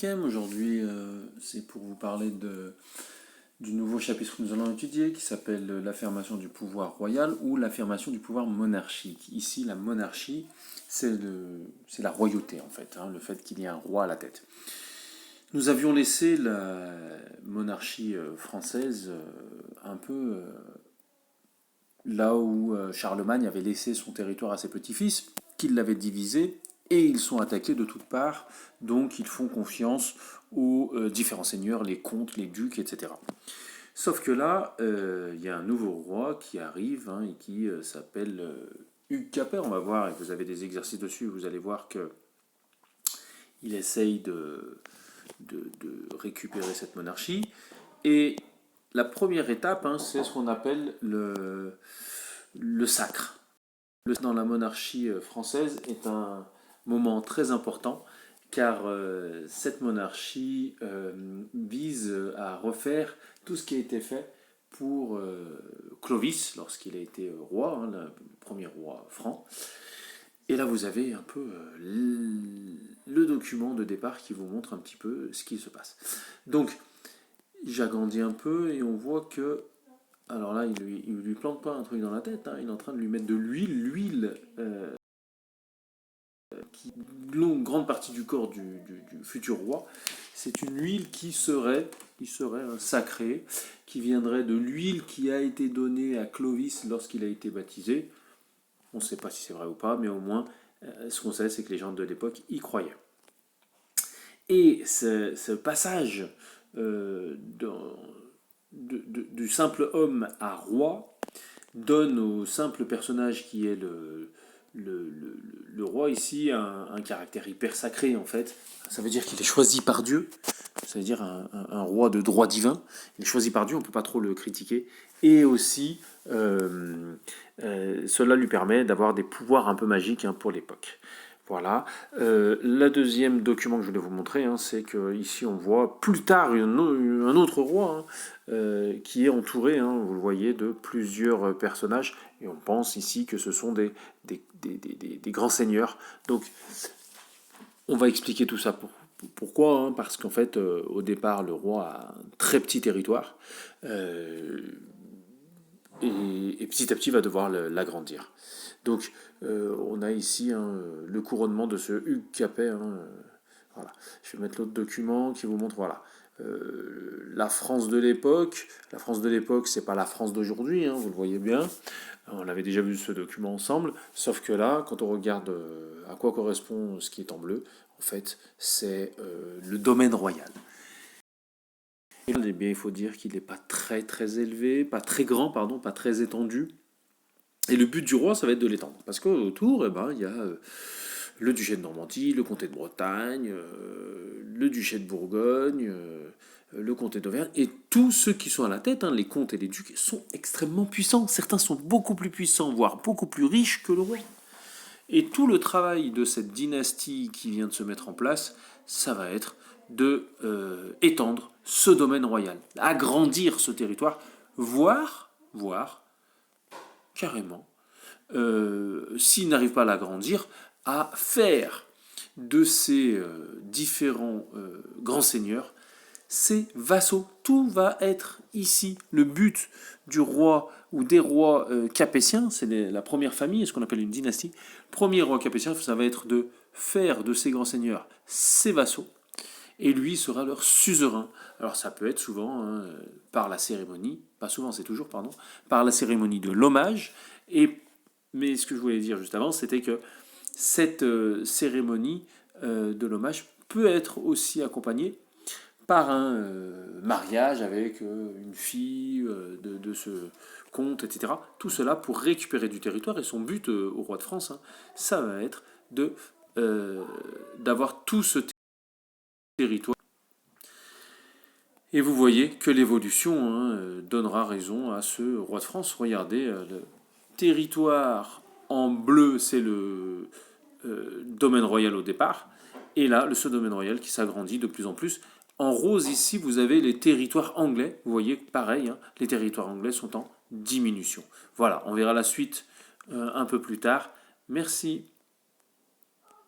5e. Aujourd'hui, c'est pour vous parler du nouveau chapitre que nous allons étudier qui s'appelle l'affirmation du pouvoir royal ou l'affirmation du pouvoir monarchique. Ici, la monarchie, c'est la royauté en fait, le fait qu'il y ait un roi à la tête. Nous avions laissé la monarchie française un peu là où Charlemagne avait laissé son territoire à ses petits-fils, qu'il l'avait divisé, et ils sont attaqués de toutes parts, donc ils font confiance aux différents seigneurs, les comtes, les ducs, etc. Sauf que là, il y a un nouveau roi qui arrive et qui s'appelle Hugues Capet. On va voir, et vous avez des exercices dessus, vous allez voir que il essaye de récupérer cette monarchie. Et la première étape, c'est ce qu'on appelle le sacre. Le sacre dans la monarchie française est un moment très important car cette monarchie vise à refaire tout ce qui a été fait pour Clovis lorsqu'il a été roi, le premier roi franc. Et là vous avez un peu le document de départ qui vous montre un petit peu ce qui se passe. Donc j'agrandis un peu et on voit que, alors là il lui plante pas un truc dans la tête, il est en train de lui mettre de l'huile qui grande partie du corps du futur roi. C'est une huile qui serait sacrée, qui viendrait de l'huile qui a été donnée à Clovis lorsqu'il a été baptisé. On ne sait pas si c'est vrai ou pas, mais au moins, ce qu'on sait, c'est que les gens de l'époque y croyaient. Et ce passage du simple homme à roi donne au simple personnage qui est le roi ici un caractère hyper sacré en fait. Ça veut dire qu'il est choisi par Dieu, ça veut dire un roi de droit divin. Il est choisi par Dieu, on ne peut pas trop le critiquer. Et aussi, cela lui permet d'avoir des pouvoirs un peu magiques pour l'époque. Voilà. Le deuxième document que je voulais vous montrer, c'est qu'ici on voit plus tard un autre roi qui est entouré, vous le voyez, de plusieurs personnages. Et on pense ici que ce sont des grands seigneurs. Donc on va expliquer tout ça pourquoi, parce qu'en fait, au départ, le roi a un très petit territoire et petit à petit va devoir l'agrandir. Donc, on a ici le couronnement de ce Hugues Capet. Voilà. Je vais mettre l'autre document qui vous montre, voilà. La France de l'époque. La France de l'époque, c'est pas la France d'aujourd'hui, vous le voyez bien. On avait déjà vu ce document ensemble, sauf que là, quand on regarde à quoi correspond ce qui est en bleu, en fait, c'est le domaine royal. Et là, bien, il faut dire qu'il n'est pas très très élevé, pas très grand, pardon, pas très étendu. Et le but du roi, ça va être de l'étendre. Parce qu'autour, il y a le duché de Normandie, le comté de Bretagne, le duché de Bourgogne, le comté d'Auvergne, et tous ceux qui sont à la tête, les comtes et les ducs, sont extrêmement puissants. Certains sont beaucoup plus puissants, voire beaucoup plus riches que le roi. Et tout le travail de cette dynastie qui vient de se mettre en place, ça va être de étendre ce domaine royal, agrandir ce territoire, voire carrément, s'il n'arrive pas à l'agrandir, à faire de ces différents grands seigneurs ses vassaux. Tout va être ici le but du roi ou des rois capétiens, c'est la première famille, ce qu'on appelle une dynastie. Premier roi capétien, ça va être de faire de ces grands seigneurs ses vassaux, et lui sera leur suzerain. Alors ça peut être souvent par la cérémonie, pas souvent, c'est toujours, pardon, par la cérémonie de l'hommage. Mais ce que je voulais dire juste avant, c'était que cette cérémonie de l'hommage peut être aussi accompagnée par un mariage avec une fille de ce comte, etc. Tout cela pour récupérer du territoire. Et son but au roi de France, ça va être d'avoir tout ce territoire. Et vous voyez que l'évolution donnera raison à ce roi de France. Regardez, le territoire en bleu, c'est le domaine royal au départ. Et là, ce domaine royal qui s'agrandit de plus en plus. En rose, ici, vous avez les territoires anglais. Vous voyez, pareil, les territoires anglais sont en diminution. Voilà, on verra la suite un peu plus tard. Merci.